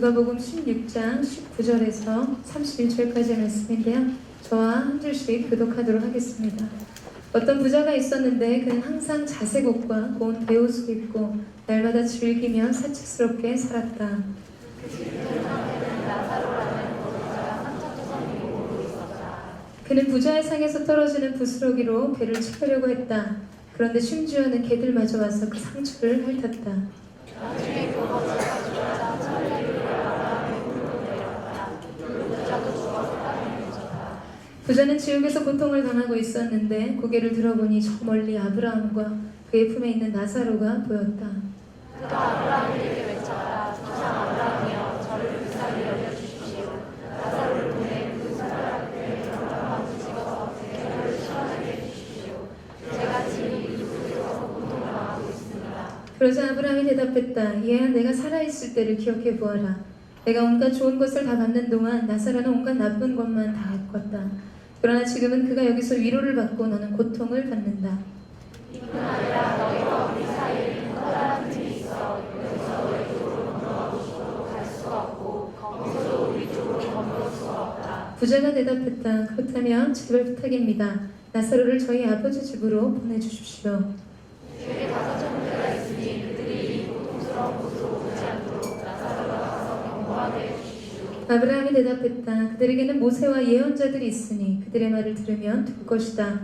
누가복음 16장 19절에서 31절까지의 말씀인데요. 저와 한 줄씩 교독하도록 하겠습니다. 어떤 부자가 있었는데 그는 항상 자색 옷과 고운 베옷을 입고 날마다 즐기며 사치스럽게 살았다. 그는 부자의 상에서 떨어지는 부스러기로 배를 채우려고 했다. 그런데 심지어는 개들마저 와서 그 상처를 핥았다. 부자는 지옥에서 고통을 당하고 있었는데 고개를 들어보니 저 멀리 아브라함과 그의 품에 있는 나사로가 보였다. 그가 아브라함에게 외쳤다. 조상 아브라함이여 저를 불쌍히 여겨주십시오. 나사로를 보내 그 손가락에 병마를 찍어서 제 혀를 시원하게 해주십시오. 제가 지금 이 속에서 고통을 당하고 있습니다. 그러자 아브라함이 대답했다. 얘야, 내가 살아있을 때를 기억해 보아라. 내가 온갖 좋은 것을 다 받는 동안 나사로는 온갖 나쁜 것만 다 겪었다. 그러나 지금은 그가 여기서 위로를 받고 너는 고통을 받는다. 이뿐 아니라 너희와 우리 사이에 커다란 틈이 있어 여기서 너희 쪽으로 건너가고 싶어도 갈 수가 없고 거기서도 우리 쪽으로 건너올 수가 없다. 부자가 대답했다. 그렇다면 제발 부탁입니다. 나사로를 저희 아버지 집으로 보내주십시오. 주위에 5 형제가 있으니 그들이 이 고통스러운 곳으로 오지 않도록 나사로가 가서 경고하게 해주십시오. 아브라함이 대답했다. 그들에게는 모세와 예언자들이 있으니 그들의 말을 들으면 될 것이다.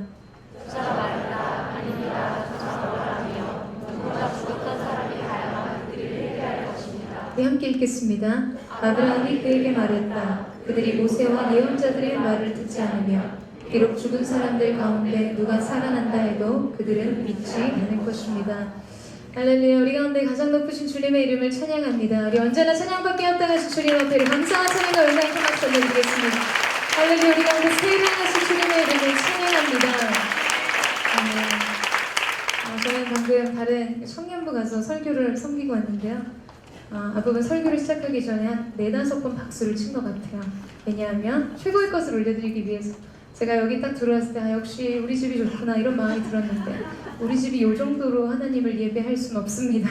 부자가 말했다. 아닙니다. 조상 아브라함이여 누구나 죽었던 사람이 가야만 그들을 회개할 것입니다. 우리 함께 읽겠습니다. 아브라함이 그에게 말했다. 그들이 모세와 예언자들의 말을 듣지 않으며 비록 죽은 사람들 가운데 누가 살아난다 해도 그들은 믿지 않을 것입니다. 할렐루야. 우리 가운데 가장 높으신 주님의 이름을 찬양합니다. 우리 언제나 찬양받게 합당하신 주님 앞에 감사와 찬양과 은혜의 박수 올려드리겠습니다. 할렐루야. 우리 가운데 세일하신 주님의 이름을 찬양합니다. 저는 방금 다른 청년부 가서 설교를 섬기고 왔는데요. 앞부분 설교를 시작하기 전에 한 4-5번 박수를 친 것 같아요. 왜냐하면 최고의 것을 올려드리기 위해서. 제가 여기 딱 들어왔을 때 역시 우리 집이 좋구나 이런 마음이 들었는데 우리 집이 이 정도로 하나님을 예배할 수는 없습니다.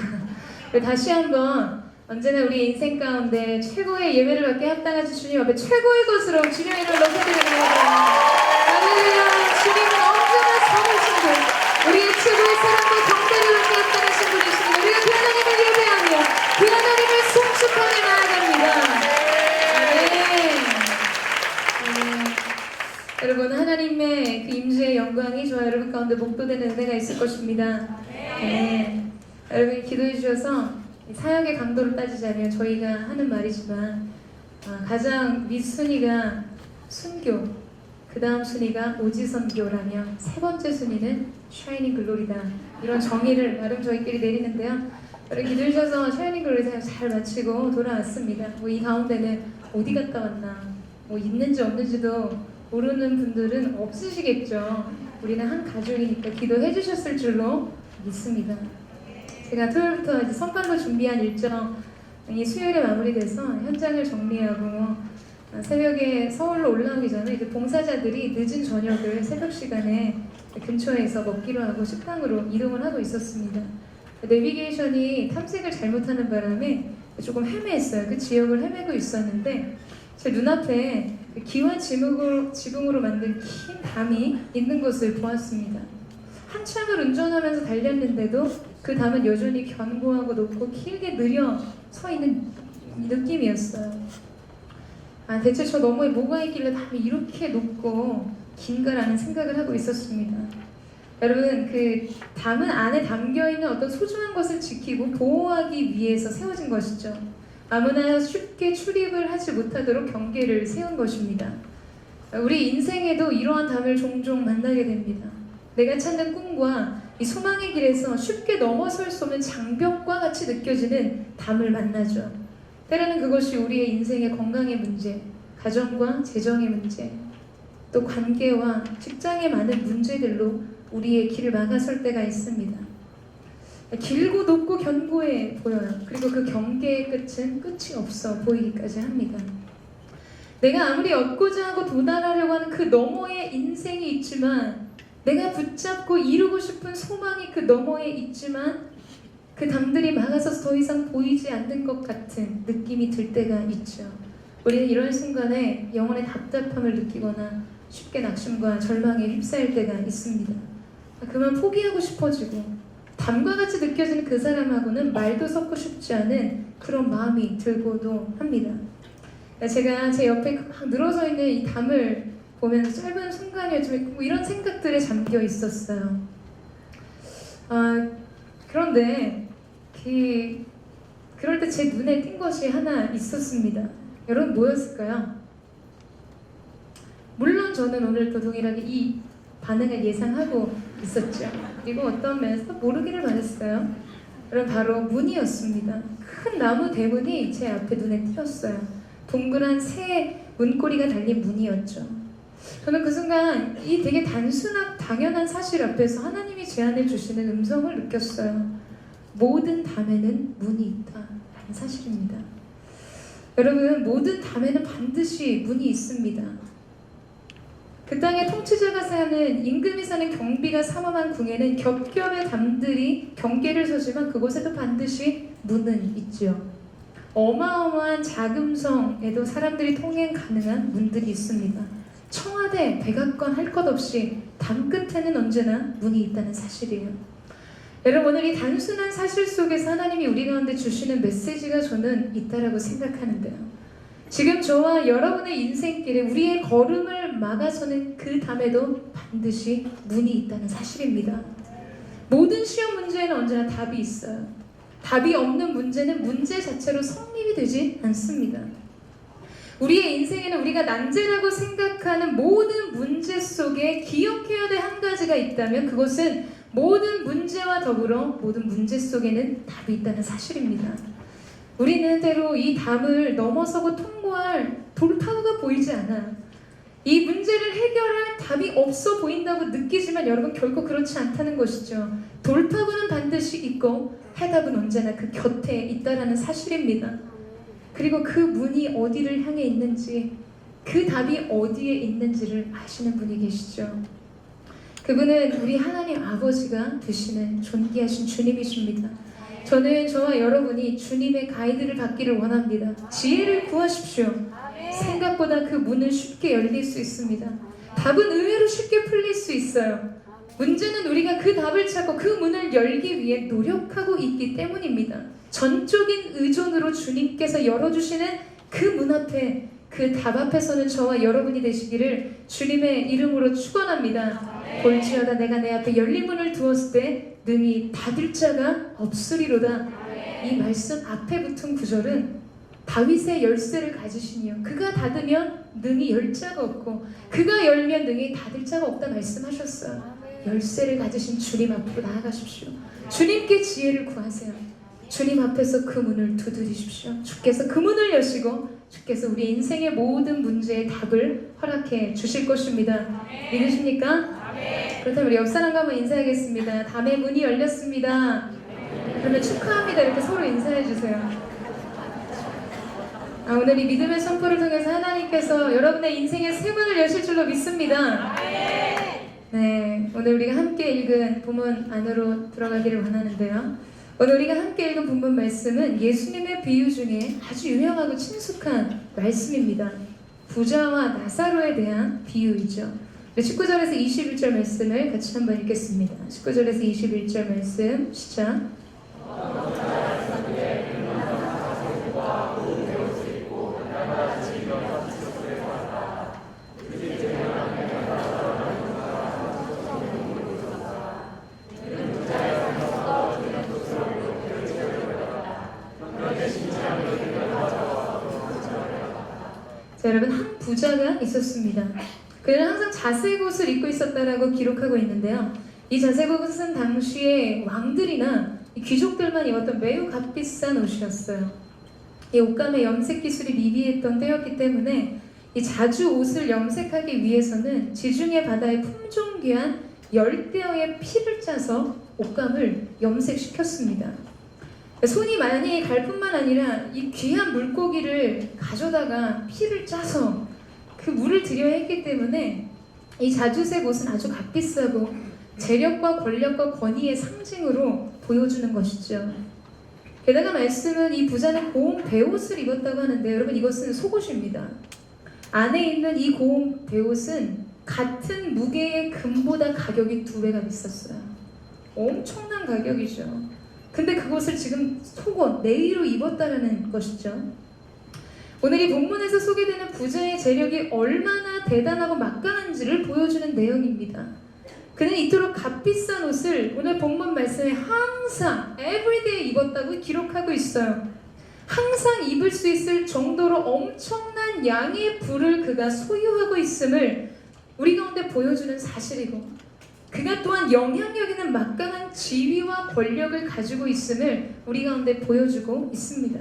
다시 한번 언제나 우리 인생 가운데 최고의 예배를 받게 합당하신 주님 앞에 최고의 것으로 주님의 이름을 높여드립니다. 할렐루야. 주님은 언제나 선하신 분, 우리의 최고의 사랑과 경배를 받게 합당하신 분이십니다. 우리가 그 하나님을 예배하며 그 하나님을 송축하며 나아갑니다. 여러분, 하나님의 그 임재의 영광이 저와 여러분 가운데 목도되는 은혜가 있을 것입니다. 네. 여러분이 기도해 주셔서 사역의 강도를 따지자면 저희가 하는 말이지만 가장 윗순위가 순교, 그 다음 순위가 오지선교라며 세 번째 순위는 샤이닝 글로리다. 이런 정의를 나름 저희끼리 내리는데요. 여러분 기도해 주셔서 샤이닝 글로리 사역 잘 마치고 돌아왔습니다. 이 가운데는 어디 갔다 왔나, 있는지 없는지도 모르는 분들은 없으시겠죠. 우리는 한 가족이니까 기도해 주셨을 줄로 믿습니다. 제가 토요일부터 이제 선반도 준비한 일정이 수요일에 마무리돼서 현장을 정리하고 새벽에 서울로 올라오기 전에 이제 봉사자들이 늦은 저녁을 새벽 시간에 근처에서 먹기로 하고 식당으로 이동을 하고 있었습니다. 내비게이션이 탐색을 잘못하는 바람에 조금 헤매했어요. 그 지역을 헤매고 있었는데 제 눈앞에 기와 지붕으로 만든 긴 담이 있는 것을 보았습니다. 한참을 운전하면서 달렸는데도 그 담은 여전히 견고하고 높고 길게 느려 서 있는 느낌이었어요. 대체 저 너머에 뭐가 있길래 담이 이렇게 높고 긴가라는 생각을 하고 있었습니다. 여러분, 그 담은 안에 담겨있는 어떤 소중한 것을 지키고 보호하기 위해서 세워진 것이죠. 아무나 쉽게 출입을 하지 못하도록 경계를 세운 것입니다. 우리 인생에도 이러한 담을 종종 만나게 됩니다. 내가 찾는 꿈과 이 소망의 길에서 쉽게 넘어설 수 없는 장벽과 같이 느껴지는 담을 만나죠. 때로는 그것이 우리의 인생의 건강의 문제, 가정과 재정의 문제, 또 관계와 직장의 많은 문제들로 우리의 길을 막아설 때가 있습니다. 길고 높고 견고해 보여요. 그리고 그 경계의 끝은 끝이 없어 보이기까지 합니다. 내가 아무리 얻고자 하고 도달하려고 하는 그 너머에 인생이 있지만, 내가 붙잡고 이루고 싶은 소망이 그 너머에 있지만 그 담들이 막아서 더 이상 보이지 않는 것 같은 느낌이 들 때가 있죠. 우리는 이런 순간에 영혼의 답답함을 느끼거나 쉽게 낙심과 절망에 휩싸일 때가 있습니다. 그만 포기하고 싶어지고 담과 같이 느껴지는 그 사람하고는 말도 섞고 싶지 않은 그런 마음이 들고도 합니다. 제가 제 옆에 막 늘어서 있는 이 담을 보면서 짧은 순간이었지만 뭐 이런 생각들에 잠겨 있었어요. 그런데 그럴 때 제 눈에 띈 것이 하나 있었습니다. 여러분 뭐였을까요? 물론 저는 오늘도 동일하게 이 반응을 예상하고 있었죠. 그리고 어떤 면에서 모르기를 바랬어요. 여러분 바로 문이었습니다. 큰 나무 대문이 제 앞에 눈에 띄었어요. 동그란 새 문고리가 달린 문이었죠. 저는 그 순간 이 되게 단순한 당연한 사실 앞에서 하나님이 제안해 주시는 음성을 느꼈어요. 모든 담에는 문이 있다라는 사실입니다. 여러분 모든 담에는 반드시 문이 있습니다. 그 땅의 통치자가 사는 임금이 사는 경비가 삼엄한 궁에는 겹겹의 담들이 경계를 서지만 그곳에도 반드시 문은 있죠. 어마어마한 자금성에도 사람들이 통행 가능한 문들이 있습니다. 청와대, 백악관 할 것 없이 담 끝에는 언제나 문이 있다는 사실이에요. 여러분 오늘 이 단순한 사실 속에서 하나님이 우리 가운데 주시는 메시지가 저는 있다라고 생각하는데요. 지금 저와 여러분의 인생길에 우리의 걸음을 막아서는 그 담에도 반드시 문이 있다는 사실입니다. 모든 시험 문제에는 언제나 답이 있어요. 답이 없는 문제는 문제 자체로 성립이 되지 않습니다. 우리의 인생에는 우리가 난제라고 생각하는 모든 문제 속에 기억해야 될 한 가지가 있다면 그것은 모든 문제와 더불어 모든 문제 속에는 답이 있다는 사실입니다. 우리는 때로 이 담을 넘어서고 통과할 돌파구가 보이지 않아. 이 문제를 해결할 답이 없어 보인다고 느끼지만 여러분 결코 그렇지 않다는 것이죠. 돌파구는 반드시 있고 해답은 언제나 그 곁에 있다는 사실입니다. 그리고 그 문이 어디를 향해 있는지 그 답이 어디에 있는지를 아시는 분이 계시죠. 그분은 우리 하나님 아버지가 되시는 존귀하신 주님이십니다. 저는 저와 여러분이 주님의 가이드를 받기를 원합니다. 지혜를 구하십시오. 생각보다 그 문은 쉽게 열릴 수 있습니다. 답은 의외로 쉽게 풀릴 수 있어요. 문제는 우리가 그 답을 찾고 그 문을 열기 위해 노력하고 있기 때문입니다. 전적인 의존으로 주님께서 열어주시는 그 문 앞에 그 답 앞에서는 저와 여러분이 되시기를 주님의 이름으로 축원합니다. 볼지어다 내가 내 앞에 열린 문을 두었을 때 능히 닫을 자가 없으리로다. 이 말씀 앞에 붙은 구절은 다윗의 열쇠를 가지시니요 그가 닫으면 능히 열 자가 없고 그가 열면 능히 닫을 자가 없다 말씀하셨어요. 열쇠를 가지신 주님 앞으로 나아가십시오. 주님께 지혜를 구하세요. 주님 앞에서 그 문을 두드리십시오. 주께서 그 문을 여시고 주께서 우리 인생의 모든 문제의 답을 허락해 주실 것입니다. 믿으십니까? 그렇다면 우리 옆 사람과 한번 인사하겠습니다. 담의 문이 열렸습니다. 그러면 축하합니다. 이렇게 서로 인사해 주세요. 오늘 이 믿음의 선포를 통해서 하나님께서 여러분의 인생의 새 문을 여실 줄로 믿습니다. 네, 오늘 우리가 함께 읽은 본문 안으로 들어가기를 원하는데요. 오늘 우리가 함께 읽은 본문 말씀은 예수님의 비유 중에 아주 유명하고 친숙한 말씀입니다. 부자와 나사로에 대한 비유이죠. 19절에서 21절 말씀을 같이 한번 읽겠습니다. 19절에서 21절 말씀 시작. 자, 여러분 한 부자가 있었습니다. 그는 항상 자색 옷을 입고 있었다라고 기록하고 있는데요. 이 자색 옷은 당시에 왕들이나 귀족들만 입었던 매우 값비싼 옷이었어요. 이 옷감의 염색 기술이 미비했던 때였기 때문에 이 자주 옷을 염색하기 위해서는 지중해 바다의 품종귀한 열대어의 피를 짜서 옷감을 염색시켰습니다. 손이 많이 갈 뿐만 아니라 이 귀한 물고기를 가져다가 피를 짜서 그 물을 들여야 했기 때문에 이 자주색 옷은 아주 값비싸고 재력과 권력과 권위의 상징으로 보여주는 것이죠. 게다가 말씀은 이 부자는 고운 베옷을 입었다고 하는데 여러분 이것은 속옷입니다. 안에 있는 이 고운 베옷은 같은 무게의 금보다 가격이 2배가 비쌌어요. 엄청난 가격이죠. 근데 그것을 지금 속옷, 내의로 입었다는 것이죠. 오늘 이 본문에서 소개되는 부자의 재력이 얼마나 대단하고 막강한지를 보여주는 내용입니다. 그는 이토록 값비싼 옷을 오늘 본문 말씀에 항상 everyday 입었다고 기록하고 있어요. 항상 입을 수 있을 정도로 엄청난 양의 부를 그가 소유하고 있음을 우리 가운데 보여주는 사실이고, 그가 또한 영향력 있는 막강한 지위와 권력을 가지고 있음을 우리 가운데 보여주고 있습니다.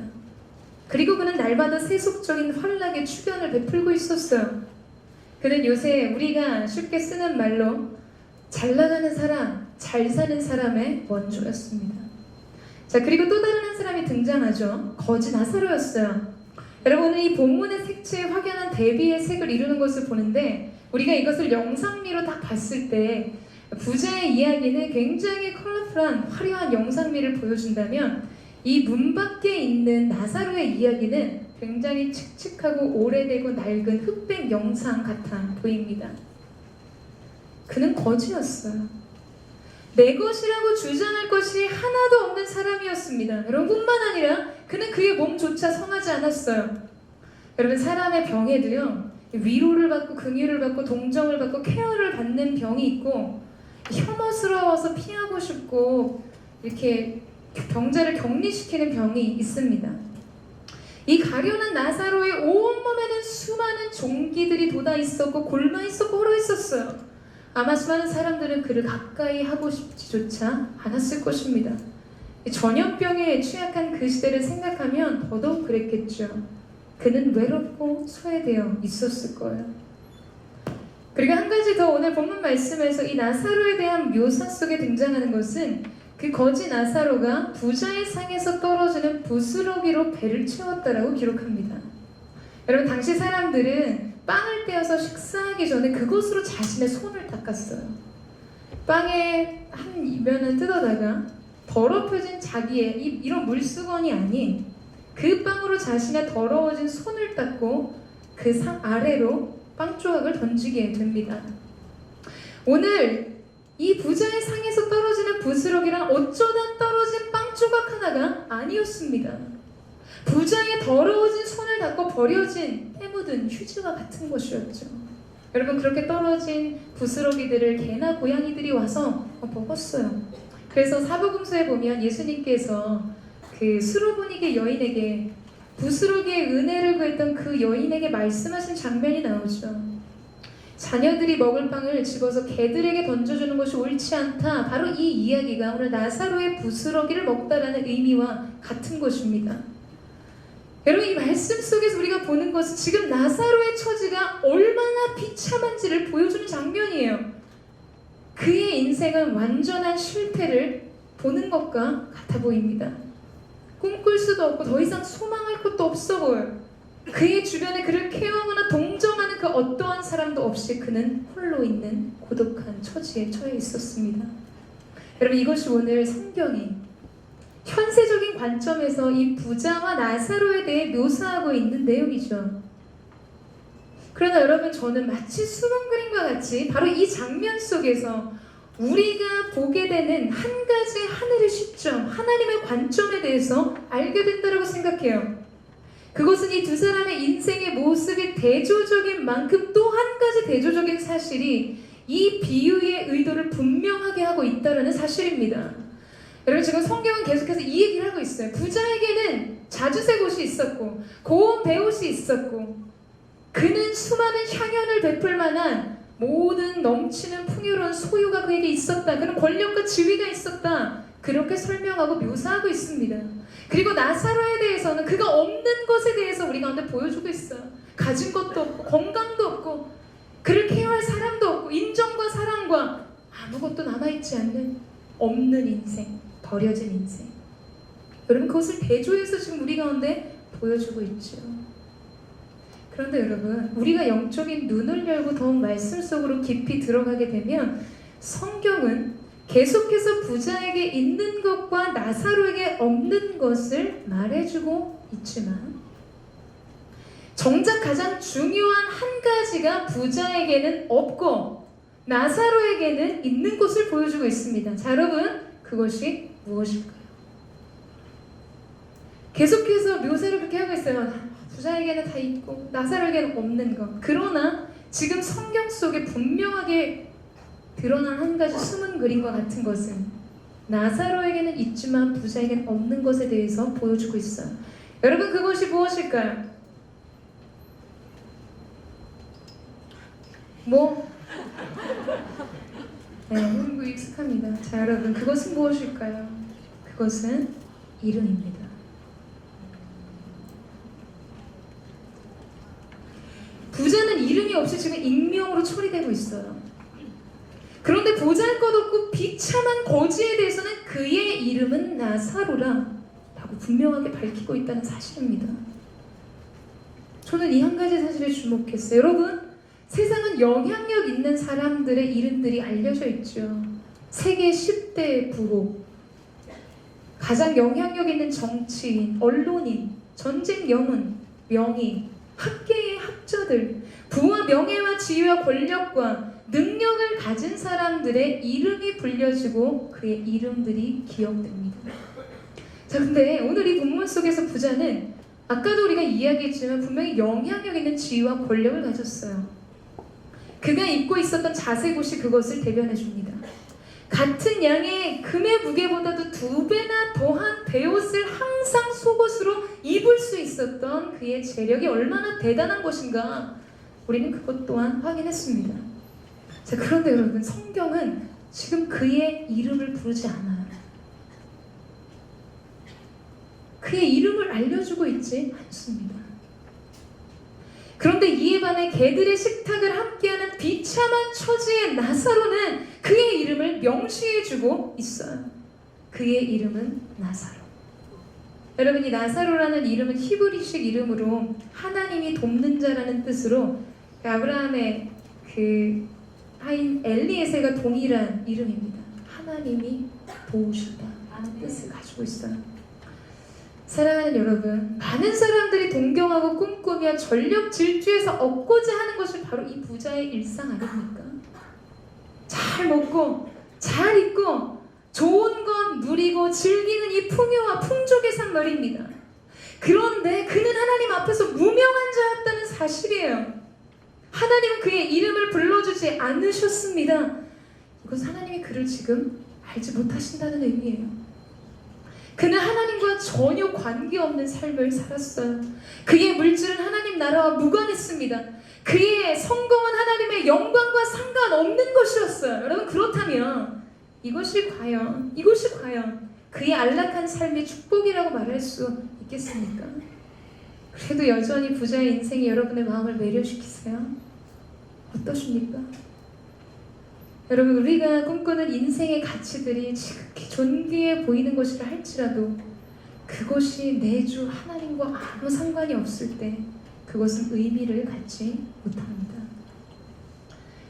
그리고 그는 날마다 세속적인 환락의 추변을 베풀고 있었어요. 그는 요새 우리가 쉽게 쓰는 말로 잘 나가는 사람, 잘 사는 사람의 원조였습니다. 자, 그리고 또 다른 한 사람이 등장하죠. 거지 나사로였어요. 여러분, 오늘 이 본문의 색채에 확연한 대비의 색을 이루는 것을 보는데, 우리가 이것을 영상미로 딱 봤을 때 부자의 이야기는 굉장히 컬러풀한 화려한 영상미를 보여준다면, 이 문 밖에 있는 나사로의 이야기는 굉장히 칙칙하고 오래되고 낡은 흑백 영상 같아 보입니다. 그는 거지였어요. 내 것이라고 주장할 것이 하나도 없는 사람이었습니다. 여러분, 뿐만 아니라 그는 그의 몸조차 성하지 않았어요. 여러분, 사람의 병에도요, 위로를 받고 긍휼을 받고 동정을 받고 케어를 받는 병이 있고, 혐오스러워서 피하고 싶고 이렇게 병자를 격리시키는 병이 있습니다. 이 가련한 나사로의 온몸에는 수많은 종기들이 돋아 있었고 골마 있었고 얼어 있었어요. 아마 수많은 사람들은 그를 가까이 하고 싶지조차 않았을 것입니다. 전염병에 취약한 그 시대를 생각하면 더더욱 그랬겠죠. 그는 외롭고 소외되어 있었을 거예요. 그리고 한 가지 더 오늘 본문 말씀에서 이 나사로에 대한 묘사 속에 등장하는 것은 그 거지 나사로가 부자의 상에서 떨어지는 부스러기로 배를 채웠다라고 기록합니다. 여러분, 당시 사람들은 빵을 떼어서 식사하기 전에 그것으로 자신의 손을 닦았어요. 빵의 한 이면을 뜯어다가 더럽혀진 자기의 이런 물수건이 아닌 그 빵으로 자신의 더러워진 손을 닦고 그 상 아래로 빵 조각을 던지게 됩니다. 오늘 이 부자의 상에서 떨어지는 부스러기란 어쩌다 떨어진 빵 조각 하나가 아니었습니다. 부자의 더러워진 손을 닦고 버려진 때 묻은 휴지와 같은 것이었죠. 여러분, 그렇게 떨어진 부스러기들을 개나 고양이들이 와서 먹었어요. 그래서 사복음서에 보면 예수님께서 그 수로보니게 여인에게 부스러기의 은혜를 구했던 그 여인에게 말씀하신 장면이 나오죠. 자녀들이 먹을 빵을 집어서 개들에게 던져주는 것이 옳지 않다. 바로 이 이야기가 오늘 나사로의 부스러기를 먹다라는 의미와 같은 것입니다. 여러분, 이 말씀 속에서 우리가 보는 것은 지금 나사로의 처지가 얼마나 비참한지를 보여주는 장면이에요. 그의 인생은 완전한 실패를 보는 것과 같아 보입니다. 꿈꿀 수도 없고 더 이상 소망할 것도 없어 보여요. 그의 주변에 그를 케어하거나 동정하는 그 어떠한 사람도 없이 그는 홀로 있는 고독한 처지에 처해 있었습니다. 여러분, 이것이 오늘 성경이 현세적인 관점에서 이 부자와 나사로에 대해 묘사하고 있는 내용이죠. 그러나 여러분, 저는 마치 수면 그림과 같이 바로 이 장면 속에서 우리가 보게 되는 한 가지 하늘의 시점, 하나님의 관점에 대해서 알게 된다고 생각해요. 그것은 이 두 사람의 인생의 모습이 대조적인 만큼 또 한 가지 대조적인 사실이 이 비유의 의도를 분명하게 하고 있다는 사실입니다. 여러분, 지금 성경은 계속해서 이 얘기를 하고 있어요. 부자에게는 자주색 옷이 있었고 고운 베옷이 있었고 그는 수많은 향연을 베풀 만한 모든 넘치는 풍요로운 소유가 그에게 있었다. 그는 권력과 지위가 있었다. 그렇게 설명하고 묘사하고 있습니다. 그리고 나사로에 대해서는 그가 없는 것에 대해서 우리 가운데 보여주고 있어요. 가진 것도 없고 건강도 없고 그를 케어할 사람도 없고 인정과 사랑과 아무것도 남아있지 않는 없는 인생, 버려진 인생. 여러분, 그것을 대조해서 지금 우리 가운데 보여주고 있죠. 그런데 여러분, 우리가 영적인 눈을 열고 더욱 말씀 속으로 깊이 들어가게 되면 성경은 계속해서 부자에게 있는 것과 나사로에게 없는 것을 말해주고 있지만 정작 가장 중요한 한 가지가 부자에게는 없고 나사로에게는 있는 것을 보여주고 있습니다. 자, 여러분, 그것이 무엇일까요? 계속해서 묘사를 그렇게 하고 있어요. 부자에게는 다 있고 나사로에게는 없는 것. 그러나 지금 성경 속에 분명하게 드러난 한 가지 숨은 그림과 같은 것은 나사로에게는 있지만 부자에게는 없는 것에 대해서 보여주고 있어요. 여러분, 그것이 무엇일까요? 네, 한국 익숙합니다. 자, 여러분, 그것은 무엇일까요? 그것은 이름입니다. 부자는 이름이 없이 지금 익명으로 처리되고 있어요. 그런데 보잘것없고 비참한 거지에 대해서는 그의 이름은 나사로라 라고 분명하게 밝히고 있다는 사실입니다. 저는 이 한 가지 사실에 주목했어요. 여러분, 세상은 영향력 있는 사람들의 이름들이 알려져 있죠. 세계 10대 부호, 가장 영향력 있는 정치인, 언론인, 전쟁 영웅, 명의, 학계의 학자들, 부와 명예와 지위와 권력과 능력을 가진 사람들의 이름이 불려지고 그의 이름들이 기억됩니다. 자, 근데 오늘 이 본문 속에서 부자는 아까도 우리가 이야기했지만 분명히 영향력 있는 지위와 권력을 가졌어요. 그가 입고 있었던 자색옷이 그것을 대변해 줍니다. 같은 양의 금의 무게보다도 2배나 더한 베옷을 항상 속옷으로 입을 수 있었던 그의 재력이 얼마나 대단한 것인가 우리는 그것 또한 확인했습니다. 자, 그런데 여러분, 성경은 지금 그의 이름을 부르지 않아요. 그의 이름을 알려주고 있지 않습니다. 그런데 이에 반해 개들의 식탁을 함께하는 비참한 처지의 나사로는 그의 이름을 명시해주고 있어요. 그의 이름은 나사로. 여러분, 이 나사로라는 이름은 히브리식 이름으로 하나님이 돕는 자라는 뜻으로 아브라함의 그 하인 엘리에세가 동일한 이름입니다. 하나님이 도우신다 하는 뜻을 가지고 있어요. 사랑하는 여러분, 많은 사람들이 동경하고 꿈꾸며 전력 질주해서 얻고자 하는 것이 바로 이 부자의 일상 아닙니까? 잘 먹고 잘 입고 좋은 건 누리고 즐기는 이 풍요와 풍족의 삶 말입니다. 그런데 그는 하나님 앞에서 무명한 자였다는 사실이에요. 하나님은 그의 이름을 불러주지 않으셨습니다. 이것은 하나님이 그를 지금 알지 못하신다는 의미예요. 그는 하나님과 전혀 관계없는 삶을 살았어요. 그의 물질은 하나님 나라와 무관했습니다. 그의 성공은 하나님의 영광과 상관없는 것이었어요. 여러분, 그렇다면 이것이 과연 그의 안락한 삶의 축복이라고 말할 수 있겠습니까? 그래도 여전히 부자의 인생이 여러분의 마음을 매료시키세요? 어떠십니까? 여러분, 우리가 꿈꾸는 인생의 가치들이 지극히 존귀해 보이는 것이라 할지라도 그것이 내 주 하나님과 아무 상관이 없을 때 그것은 의미를 갖지 못합니다.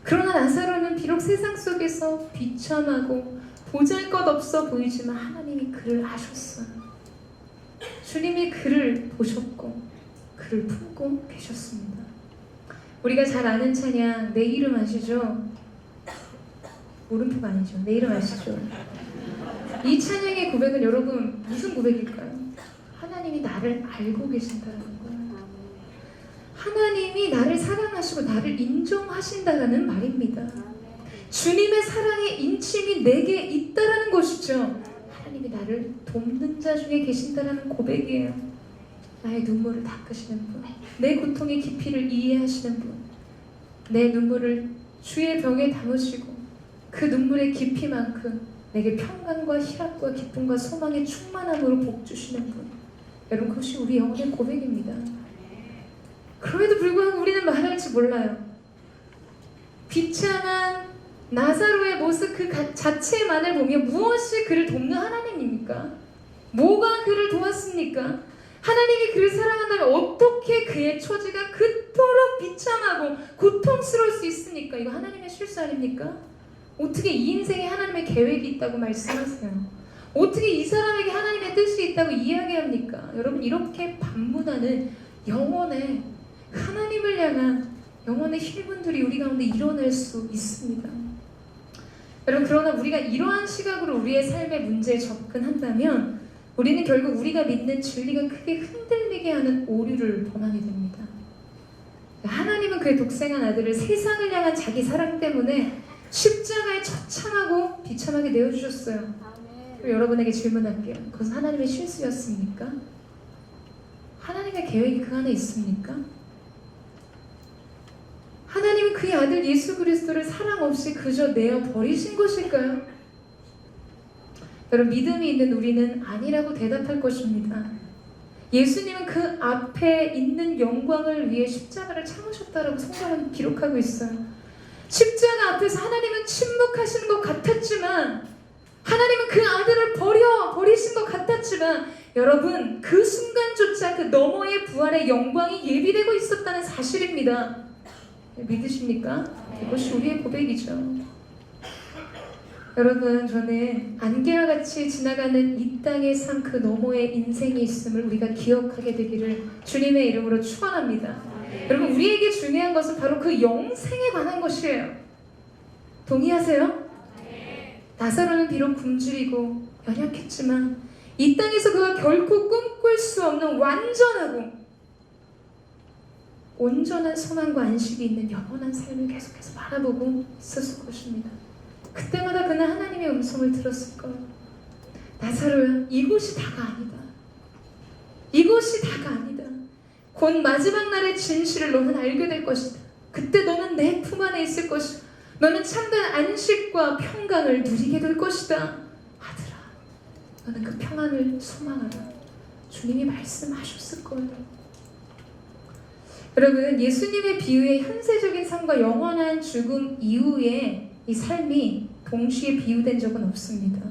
그러나 나사로는 비록 세상 속에서 비참하고 보잘것없어 보이지만 하나님이 그를 아셨어요. 주님이 그를 보셨고 그를 품고 계셨습니다. 우리가 잘 아는 찬양, 내 이름 아시죠? 오른쪽 아니죠. 내 이름 아시죠? 이 찬양의 고백은 여러분 무슨 고백일까요? 하나님이 나를 알고 계신다는 거예요. 하나님이 나를 사랑하시고 나를 인정하신다는 말입니다. 주님의 사랑의 인침이 내게 있다라는 것이죠. 하나님이 나를 돕는 자 중에 계신다라는 고백이에요. 나의 눈물을 닦으시는 분, 내 고통의 깊이를 이해하시는 분, 내 눈물을 주의 병에 담으시고 그 눈물의 깊이만큼 내게 평강과 희락과 기쁨과 소망의 충만함으로 복 주시는 분. 여러분, 그것이 우리 영혼의 고백입니다. 그럼에도 불구하고 우리는 말할지 몰라요. 비참한 나사로의 모습 그 자체만을 보며 무엇이 그를 돕는 하나님입니까? 뭐가 그를 도왔습니까? 하나님이 그를 사랑한다면 어떻게 그의 처지가 그토록 비참하고 고통스러울 수 있습니까? 이거 하나님의 실수 아닙니까? 어떻게 이 인생에 하나님의 계획이 있다고 말씀하세요? 어떻게 이 사람에게 하나님의 뜻이 있다고 이야기합니까? 여러분, 이렇게 반문하는 영혼의 하나님을 향한 영혼의 힐분들이 우리 가운데 일어날 수 있습니다. 여러분, 그러나 우리가 이러한 시각으로 우리의 삶의 문제에 접근한다면 우리는 결국 우리가 믿는 진리가 크게 흔들리게 하는 오류를 범하게 됩니다. 하나님은 그의 독생한 아들을 세상을 향한 자기 사랑 때문에 십자가에 처참하고 비참하게 내어주셨어요. 그리고 여러분에게 질문할게요. 그것은 하나님의 실수였습니까? 하나님의 계획이 그 안에 있습니까? 하나님은 그의 아들 예수 그리스도를 사랑 없이 그저 내어 버리신 것일까요? 여러분, 믿음이 있는 우리는 아니라고 대답할 것입니다. 예수님은 그 앞에 있는 영광을 위해 십자가를 참으셨다라고 성경은 기록하고 있어요. 십자가 앞에서 하나님은 침묵하시는 것 같았지만, 하나님은 그 아들을 버리신 것 같았지만, 여러분, 그 순간조차 그 너머의 부활의 영광이 예비되고 있었다는 사실입니다. 믿으십니까? 이것이 우리의 고백이죠. 여러분, 저는 안개와 같이 지나가는 이 땅의 삶 그 너머의 인생이 있음을 우리가 기억하게 되기를 주님의 이름으로 축원합니다. 여러분, 우리에게 중요한 것은 바로 그 영생에 관한 것이에요. 동의하세요? 나사로는 비록 굶주리고 연약했지만 이 땅에서 그가 결코 꿈꿀 수 없는 완전하고 온전한 소망과 안식이 있는 영원한 삶을 계속해서 바라보고 있었을 것입니다. 그때마다 그는 하나님의 음성을 들었을 거예요. 나사로야, 이곳이 다가 아니다. 이곳이 다가 아니다. 곧 마지막 날의 진실을 너는 알게 될 것이다. 그때 너는 내 품 안에 있을 것이다. 너는 참된 안식과 평강을 누리게 될 것이다. 아들아, 너는 그 평안을 소망하라. 주님이 말씀하셨을 거예요. 여러분, 예수님의 비유의 현세적인 삶과 영원한 죽음 이후에 이 삶이 동시에 비유된 적은 없습니다.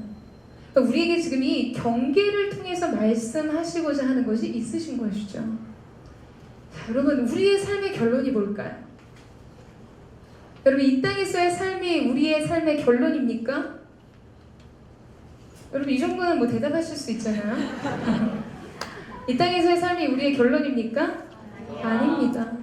그러니까 우리에게 지금 이 경계를 통해서 말씀하시고자 하는 것이 있으신 것이죠. 자, 여러분, 우리의 삶의 결론이 뭘까요? 여러분, 이 땅에서의 삶이 우리의 삶의 결론입니까? 여러분, 이 정도는 뭐 대답하실 수 있잖아요. 이 땅에서의 삶이 우리의 결론입니까? 아닙니다.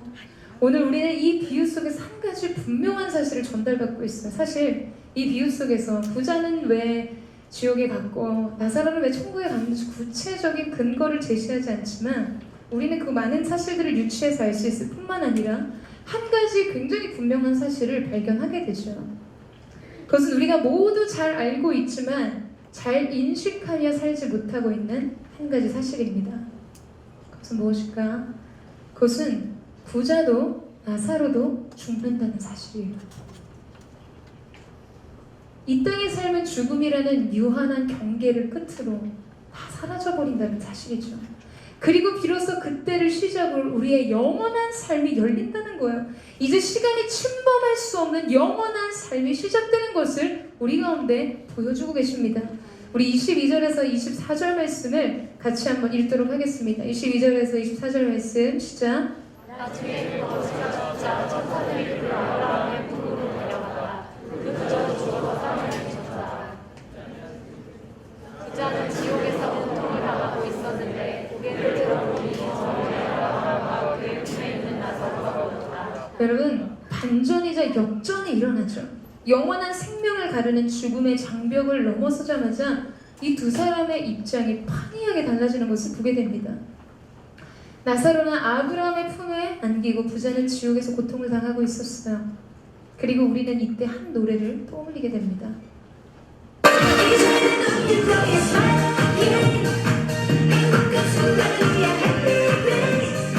오늘 우리는 이 비유 속에서 한 가지 분명한 사실을 전달받고 있어요. 사실 이 비유 속에서 부자는 왜 지옥에 갔고 나사로는 왜 천국에 갔는지 구체적인 근거를 제시하지 않지만 우리는 그 많은 사실들을 유추해서 알 수 있을 뿐만 아니라 한 가지 굉장히 분명한 사실을 발견하게 되죠. 그것은 우리가 모두 잘 알고 있지만 잘 인식하며 살지 못하고 있는 한 가지 사실입니다. 그것은 무엇일까? 그것은 부자도 나사로도 죽는다는 사실이에요. 이 땅의 삶은 죽음이라는 유한한 경계를 끝으로 다 사라져버린다는 사실이죠. 그리고 비로소 그때를 시작으로 우리의 영원한 삶이 열린다는 거예요. 이제 시간이 침범할 수 없는 영원한 삶이 시작되는 것을 우리 가운데 보여주고 계십니다. 우리 22절에서 24절 말씀을 같이 한번 읽도록 하겠습니다. 22절에서 24절 말씀 시작. 나중에 그 거지가 죽자 천사들이 그 아브라함의 궁으로 데려가다 그 부자도 죽어서 사망을 쳤다. 부자는 지옥에서 고통을 당하고 있었는데 고개를 들어보니 저물에 아브라함과 그의 품에 있는 나사로가 보였다. 여러분, 반전이자 역전이 일어나죠. 영원한 생명을 가르는 죽음의 장벽을 넘어서자마자 이 두 사람의 입장이 판이하게 달라지는 것을 보게 됩니다. 나사로는 아브라함의 품에 안기고 부자는 지옥에서 고통을 당하고 있었어요. 그리고 우리는 이때 한 노래를 떠올리게 됩니다.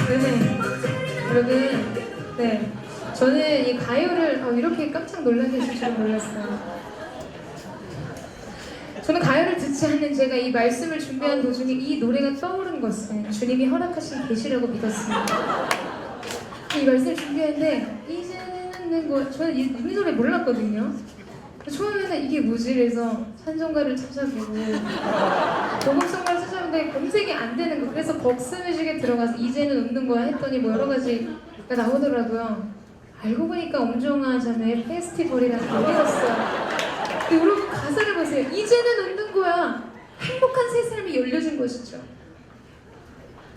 네, 여러분, 네, 저는 이 가요를 이렇게 깜짝 놀라게 해줄 줄 몰랐어요. 저는 가요를 듣지 않는 제가 이 말씀을 준비한 도중에 이 노래가 떠오른 것은 주님이 허락하신 계시라고 믿었습니다. 이 말씀을 준비했는데 이제는 뭐 저는 이 노래 몰랐거든요. 처음에는 이게 뭐지? 그래서 찬송가를 찾아보고 복음성가를 찾아보는데 검색이 안 되는 거. 그래서 벅스뮤직에 들어가서 이제는 웃는 거야 했더니 뭐 여러 가지가 나오더라고요. 알고 보니까 엄정화 자매의 페스티벌이라는 노래였어요. 여러분 가사를 보세요. 이제는 웃는 거야. 행복한 새 삶이 열려진 것이죠.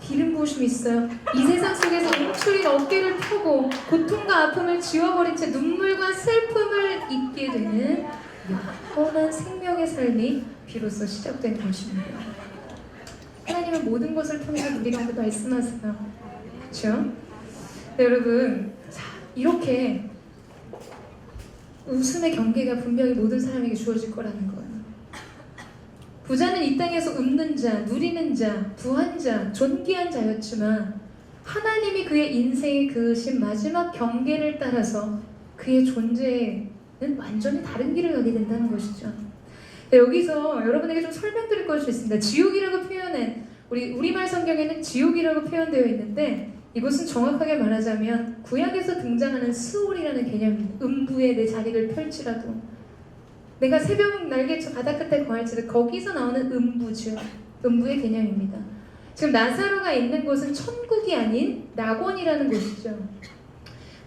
기름 부으심이 있어요. 이 세상 속에서 움츠린 어깨를 펴고 고통과 아픔을 지워버린 채 눈물과 슬픔을 잊게 되는 영원한 생명의 삶이 비로소 시작된 것입니다. 하나님은 모든 것을 통해서 우리 가운데 말씀하세요. 그렇죠? 네, 여러분, 자, 이렇게 웃음의 경계가 분명히 모든 사람에게 주어질 거라는 거예요. 부자는 이 땅에서 웃는 자, 누리는 자, 부한 자, 존귀한 자였지만 하나님이 그의 인생에 그으신 마지막 경계를 따라서 그의 존재는 완전히 다른 길을 가게 된다는 것이죠. 네, 여기서 여러분에게 좀 설명드릴 것이 있습니다. 지옥이라고 표현한 우리말 성경에는 지옥이라고 표현되어 있는데 이것은 정확하게 말하자면 구약에서 등장하는 스올이라는 개념입니다. 음부에 내 자리를 펼치라도 내가 새벽 날개쳐 바다 끝에 거할지라도 거기서 나오는 음부죠. 음부의 개념입니다. 지금 나사로가 있는 곳은 천국이 아닌 낙원이라는 곳이죠.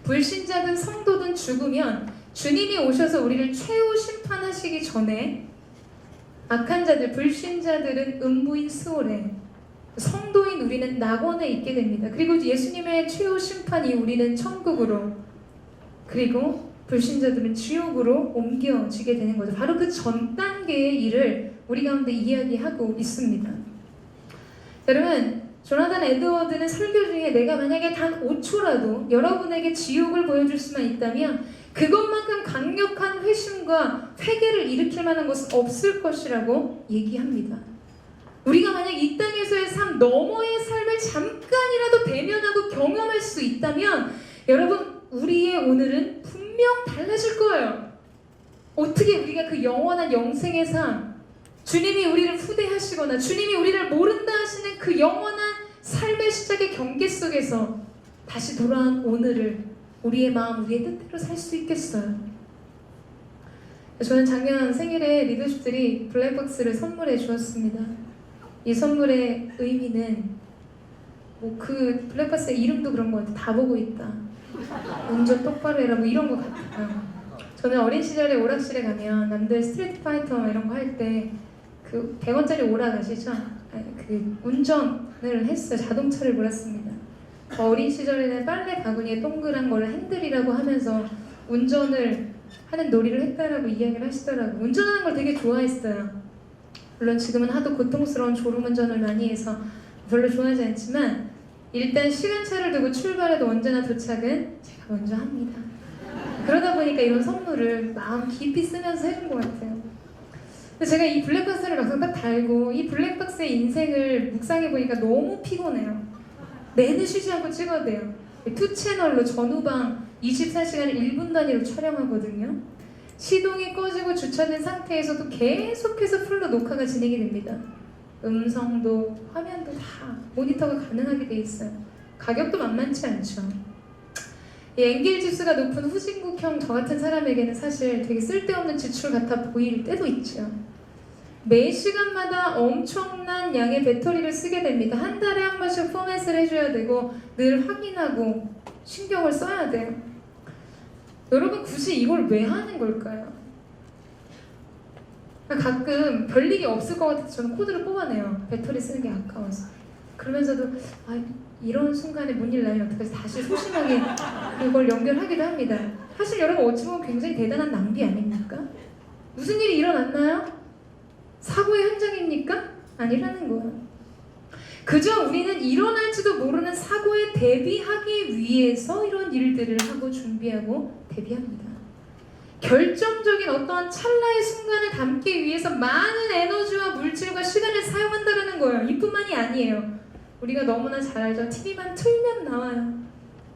불신자든 성도든 죽으면 주님이 오셔서 우리를 최후 심판하시기 전에 악한 자들, 불신자들은 음부인 스올에, 성도인 우리는 낙원에 있게 됩니다. 그리고 예수님의 최후 심판이 우리는 천국으로, 그리고 불신자들은 지옥으로 옮겨지게 되는 거죠. 바로 그 전 단계의 일을 우리 가운데 이야기하고 있습니다. 여러분, 조나단 에드워드는 설교 중에 내가 만약에 단 5초라도 여러분에게 지옥을 보여줄 수만 있다면 그것만큼 강력한 회심과 회개를 일으킬 만한 것은 없을 것이라고 얘기합니다. 우리가 만약 이 땅에서의 삶 너머의 삶을 잠깐이라도 대면하고 경험할 수 있다면 여러분, 우리의 오늘은 분명 달라질 거예요. 어떻게 우리가 그 영원한 영생의 삶, 주님이 우리를 후대하시거나 주님이 우리를 모른다 하시는 그 영원한 삶의 시작의 경계 속에서 다시 돌아온 오늘을 우리의 마음, 우리의 뜻대로 살 수 있겠어요. 저는 작년 생일에 리더십들이 블랙박스를 선물해 주었습니다. 이 선물의 의미는 그 블랙박스의 이름도 그런 것 같아요. 다 보고 있다. 운전 똑바로 해라 뭐 이런 것 같아요. 저는 어린 시절에 오락실에 가면 남들 스트리트 파이터 이런 거 할 때 그 100원짜리 오락 아시죠? 그 운전을 했어요. 자동차를 몰았습니다. 어린 시절에는 빨래 바구니에 동그란 걸 핸들이라고 하면서 운전을 하는 놀이를 했다라고 이야기를 하시더라고요. 운전하는 걸 되게 좋아했어요. 물론 지금은 하도 고통스러운 졸음운전을 많이 해서 별로 좋아하지 않지만 일단 시간차를 두고 출발해도 언제나 도착은 제가 먼저 합니다. 그러다 보니까 이런 선물을 마음 깊이 쓰면서 해준 것 같아요. 근데 제가 이 블랙박스를 막상 딱 달고 이 블랙박스의 인생을 묵상해보니까 너무 피곤해요. 내내 쉬지 않고 찍어야 돼요. 2채널로 전후방 24시간을 1분 단위로 촬영하거든요. 시동이 꺼지고 주차된 상태에서도 계속해서 풀로 녹화가 진행이 됩니다. 음성도 화면도 다 모니터가 가능하게 돼 있어요. 가격도 만만치 않죠. 이 엔겔 지수가 높은 후진국형 저 같은 사람에게는 사실 되게 쓸데없는 지출 같아 보일 때도 있죠. 매 시간마다 엄청난 양의 배터리를 쓰게 됩니다. 한 달에 한 번씩 포맷을 해줘야 되고 늘 확인하고 신경을 써야 돼요. 여러분 굳이 이걸 왜 하는 걸까요? 가끔 별일이 없을 것 같아서 저는 코드를 뽑아내요. 배터리 쓰는 게 아까워서. 그러면서도 이런 순간에 뭔 일 나면 어떡하지? 다시 소심하게 그걸 연결하기도 합니다. 사실 여러분 어찌 보면 굉장히 대단한 낭비 아닙니까? 무슨 일이 일어났나요? 사고의 현장입니까? 아니라는 거예요. 그저 우리는 일어날지도 모르는 사고에 대비하기 위해서 이런 일들을 하고 준비하고 대비합니다. 결정적인 어떠한 찰나의 순간을 담기 위해서 많은 에너지와 물질과 시간을 사용한다는 거예요. 이뿐만이 아니에요. 우리가 너무나 잘 알죠. TV만 틀면 나와요.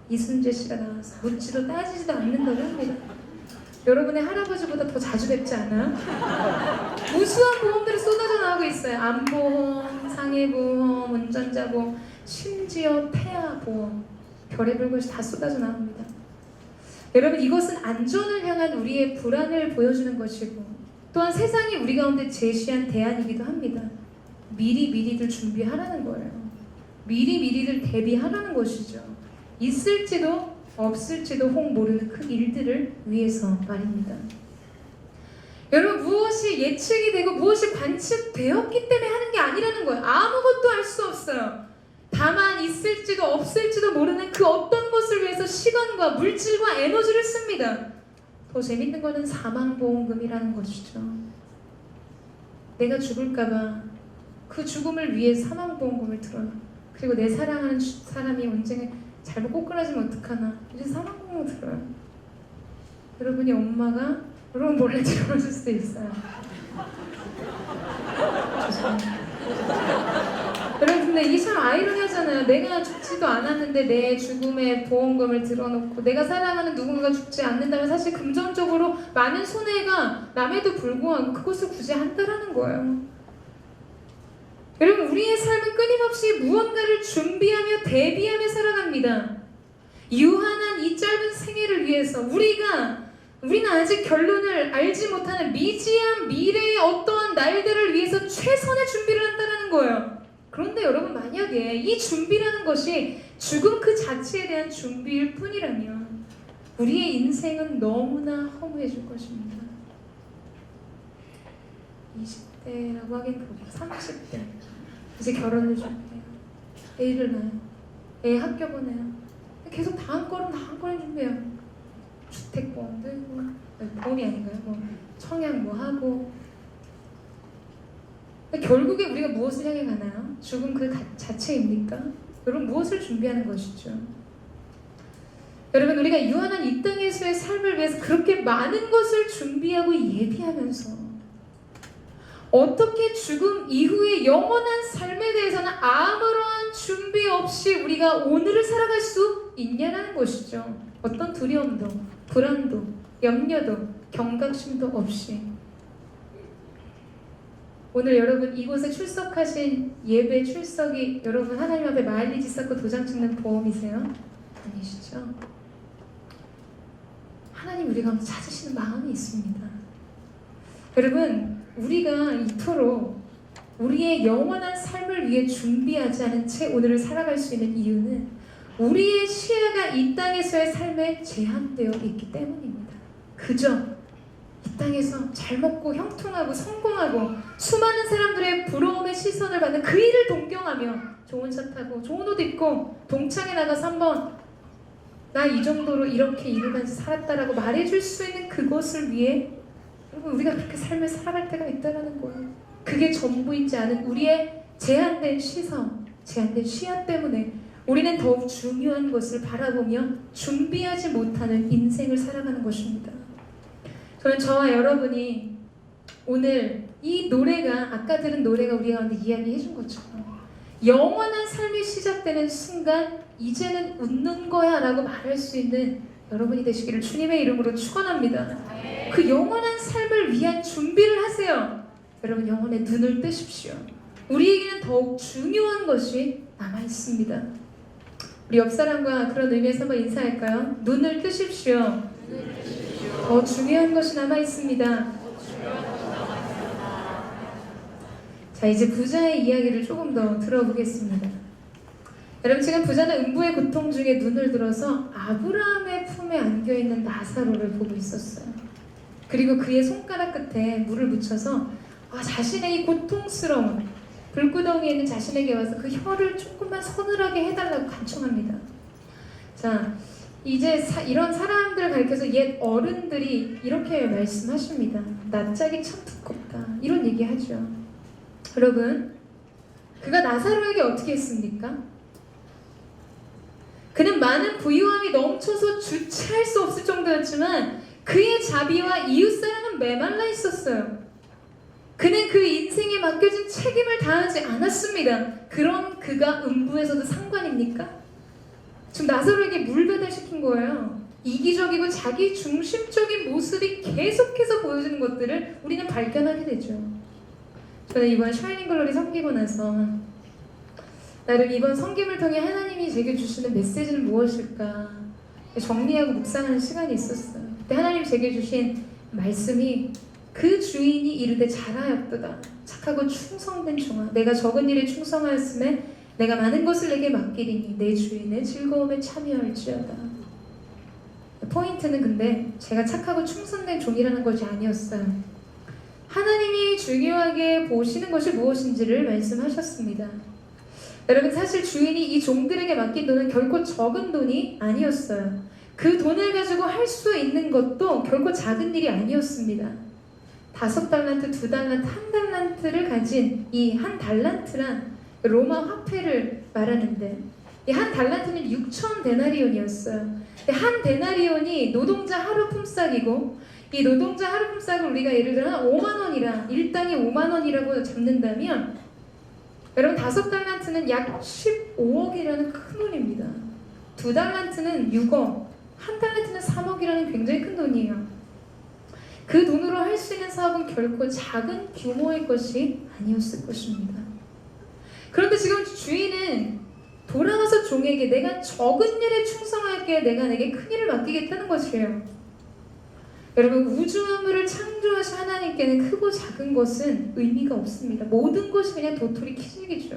이순재 씨가 나와서 묻지도 따지지도 않는다고 합니다. 여러분의 할아버지보다 더 자주 뵙지 않아요? 무수한 보험들이 쏟아져 나오고 있어요. 암보험, 상해보험, 운전자보험, 심지어 태아보험, 별의별 것이 다 쏟아져 나옵니다. 여러분, 이것은 안전을 향한 우리의 불안을 보여주는 것이고 또한 세상이 우리 가운데 제시한 대안이기도 합니다. 미리미리들 준비하라는 거예요. 미리미리들 대비하라는 것이죠. 있을지도 없을지도 혹 모르는 그 일들을 위해서 말입니다. 여러분, 무엇이 예측이 되고 무엇이 관측되었기 때문에 하는 게 아니라는 거예요. 아무것도 알 수 없어요. 다만 있을지도 없을지도 모르는 그 어떤 것을 위해서 시간과 물질과 에너지를 씁니다. 더 재밌는 거는 사망보험금이라는 것이죠. 내가 죽을까봐 그 죽음을 위해 사망보험금을 들어요. 그리고 내 사랑하는 사람이 언젠가 잘못 꼬꾸라지면 어떡하나, 이제 사망보험을 들어요. 여러분이 엄마가 여러분 몰래 들어줄 수도 있어요. 죄송합니다. 여러분, 근데 이게 참 아이러니하잖아요. 내가 죽지도 않았는데 내 죽음에 보험금을 들어놓고 내가 사랑하는 누군가가 죽지 않는다면 사실 금전적으로 많은 손해가 남에도 불구하고 그것을 굳이 한다라는 거예요. 여러분, 우리의 삶은 끊임없이 무언가를 준비하며 대비하며 살아갑니다. 유한한 이 짧은 생애를 위해서 우리는 아직 결론을 알지 못하는 미지한 미래의 어떠한 날들을 위해서 최선의 준비를 한다는 거예요. 그런데 여러분, 만약에 이 준비라는 것이 죽음 그 자체에 대한 준비일 뿐이라면 우리의 인생은 너무나 허무해질 것입니다. 20대라고 하긴 그렇고 30대 이제 결혼을 준비해요. 애를 낳아요. 애 학교 보내요. 계속 다음 걸음 준비해요. 주택보험 들고, 보험이 아닌가요? 뭐 청약 뭐 하고. 결국에 우리가 무엇을 향해 가나요? 죽음 그 자체입니까? 여러분, 무엇을 준비하는 것이죠? 여러분, 우리가 유한한 이 땅에서의 삶을 위해서 그렇게 많은 것을 준비하고 예비하면서 어떻게 죽음 이후의 영원한 삶에 대해서는 아무런 준비 없이 우리가 오늘을 살아갈 수 있냐는 것이죠. 어떤 두려움도, 불안도, 염려도, 경각심도 없이. 오늘 여러분 이곳에 출석하신 예배 출석이 여러분 하나님 앞에 마일리지 쌓고 도장 찍는 보험이세요? 아니시죠? 하나님 우리 가운데 찾으시는 마음이 있습니다. 여러분, 우리가 이토록 우리의 영원한 삶을 위해 준비하지 않은 채 오늘을 살아갈 수 있는 이유는 우리의 시야가 이 땅에서의 삶에 제한되어 있기 때문입니다. 그저 이 땅에서 잘 먹고 형통하고 성공하고 수많은 사람들의 부러움의 시선을 받는 그 일을 동경하며 좋은 차 타고 좋은 옷 입고 동창회 나가서 한번 나 이 정도로 이렇게 이루면서 살았다라고 말해줄 수 있는 그것을 위해 여러분, 우리가 그렇게 삶을 살아갈 때가 있다는 거예요. 그게 전부이지 않은 우리의 제한된 시선, 제한된 시야 때문에 우리는 더욱 중요한 것을 바라보며 준비하지 못하는 인생을 살아가는 것입니다. 저는 저와 여러분이 오늘 이 노래가, 아까 들은 노래가 우리 가운데 이야기해 준 것처럼 영원한 삶이 시작되는 순간 이제는 웃는 거야 라고 말할 수 있는 여러분이 되시기를 주님의 이름으로 축원합니다. 그 영원한 삶을 위한 준비를 하세요. 여러분, 영혼의 눈을 뜨십시오. 우리에게는 더욱 중요한 것이 남아있습니다. 우리 옆 사람과 그런 의미에서 한번 인사할까요? 눈을 뜨십시오. 더 중요한 것이 남아있습니다. 자, 이제 부자의 이야기를 조금 더 들어보겠습니다. 여러분, 지금 부자는 음부의 고통 중에 눈을 들어서 아브라함의 품에 안겨있는 나사로를 보고 있었어요. 그리고 그의 손가락 끝에 물을 묻혀서 자신의 이 고통스러운 불구덩이에 있는 자신에게 와서 그 혀를 조금만 서늘하게 해달라고 간청합니다. 자, 이제 이런 사람들을 가리켜서 옛 어른들이 이렇게 말씀하십니다. 낯짝이 참 두껍다, 이런 얘기하죠. 여러분, 그가 나사로에게 어떻게 했습니까? 그는 많은 부유함이 넘쳐서 주체할 수 없을 정도였지만 그의 자비와 이웃사랑은 메말라 있었어요. 그는 그 인생에 맡겨진 책임을 다하지 않았습니다. 그럼 그가 음부에서도 상관입니까? 지금 나사로에게 물 배달시킨 거예요. 이기적이고 자기 중심적인 모습이 계속해서 보여지는 것들을 우리는 발견하게 되죠. 저는 이번 샤이닝 글로리 섬기고 나서 나름 이번 섬김을 통해 하나님이 제게 주시는 메시지는 무엇일까 정리하고 묵상하는 시간이 있었어요. 그때 하나님 제게 주신 말씀이 그 주인이 이르되 잘하였도다 착하고 충성된 종아 내가 적은 일에 충성하였음에 내가 많은 것을 내게 맡기리니 내 주인의 즐거움에 참여할지어다. 포인트는 근데 제가 착하고 충성된 종이라는 것이 아니었어요. 중요하게 보시는 것이 무엇인지를 말씀하셨습니다. 여러분, 사실 주인이 이 종들에게 맡긴 돈은 결코 적은 돈이 아니었어요. 그 돈을 가지고 할 수 있는 것도 결코 작은 일이 아니었습니다. 5달란트, 2달란트, 1달란트를 가진 이 1달란트란 로마 화폐를 말하는데, 이 1달란트는 6천 데나리온이었어요. 1 데나리온이 노동자 하루 품삯이고, 이 노동자 하루 품삯을 우리가 예를 들어 5만 원이라, 일당이 5만 원이라고 잡는다면, 여러분 5달란트는 약 15억이라는 큰 돈입니다. 2달란트는 6억, 1달란트는 3억이라는 굉장히 큰 돈이에요. 그 돈으로 할 수 있는 사업은 결코 작은 규모의 것이 아니었을 것입니다. 그런데 지금 주인은 돌아가서 종에게 내가 적은 일에 충성할게, 내가 내게 큰 일을 맡기겠다는 것이에요. 여러분, 우주 만물을 창조하신 하나님께는 크고 작은 것은 의미가 없습니다. 모든 것이 그냥 도토리 키재기죠.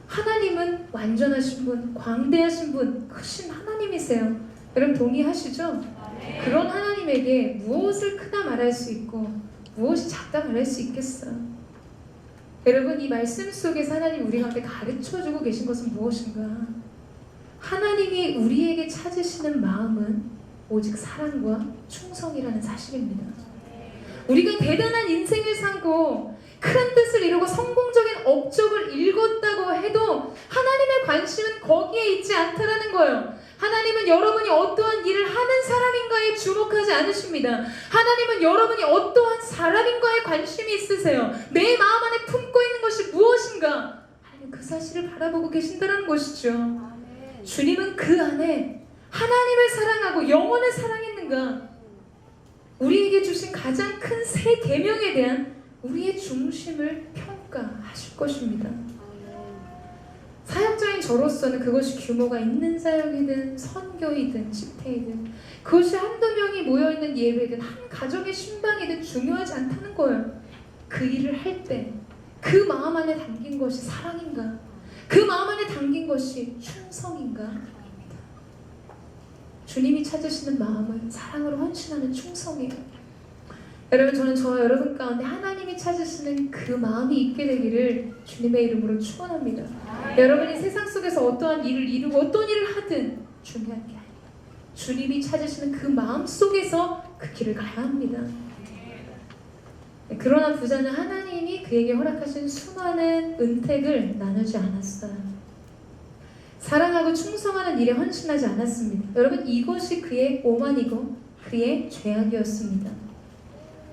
하나님은 완전하신 분, 광대하신 분, 크신 하나님이세요. 여러분 동의하시죠? 그런 하나님에게 무엇을 크다 말할 수 있고 무엇이 작다 말할 수 있겠어요? 여러분, 이 말씀 속에서 하나님 우리 가운데 가르쳐주고 계신 것은 무엇인가? 하나님이 우리에게 찾으시는 마음은 오직 사랑과 충성이라는 사실입니다. 우리가 대단한 인생을 살고 큰 뜻을 이루고 성공적인 업적을 일궜다고 해도 하나님의 관심은 거기에 있지 않다라는 거예요. 하나님은 여러분이 어떠한 일을 하는 사람인가에 주목하지 않으십니다. 하나님은 여러분이 어떠한 사람인가에 관심이 있으세요. 내 마음 안에 품고 있는 것이 무엇인가? 하나님 그 사실을 바라보고 계신다는 것이죠. 주님은 그 안에 하나님을 사랑하고 영혼을 사랑했는가? 우리에게 주신 가장 큰 세 계명에 대한 우리의 중심을 평가하실 것입니다. 사역자인 저로서는 그것이 규모가 있는 사역이든 선교이든 집회이든 그것이 한두 명이 모여있는 예배든 한 가정의 신방이든 중요하지 않다는 거예요. 그 일을 할 때 그 마음 안에 담긴 것이 사랑인가? 그 마음 안에 담긴 것이 충성인가? 주님이 찾으시는 마음은 사랑으로 헌신하는 충성이에요. 여러분, 저는 저와 여러분 가운데 하나님이 찾으시는 그 마음이 있게 되기를 주님의 이름으로 축원합니다. 여러분이 세상 속에서 어떠한 일을 이루고 어떤 일을 하든 중요한 게 아니에요. 주님이 찾으시는 그 마음 속에서 그 길을 가야 합니다. 그러나 부자는 하나님이 그에게 허락하신 수많은 은택을 나누지 않았어요. 사랑하고 충성하는 일에 헌신하지 않았습니다. 여러분, 이것이 그의 오만이고 그의 죄악이었습니다.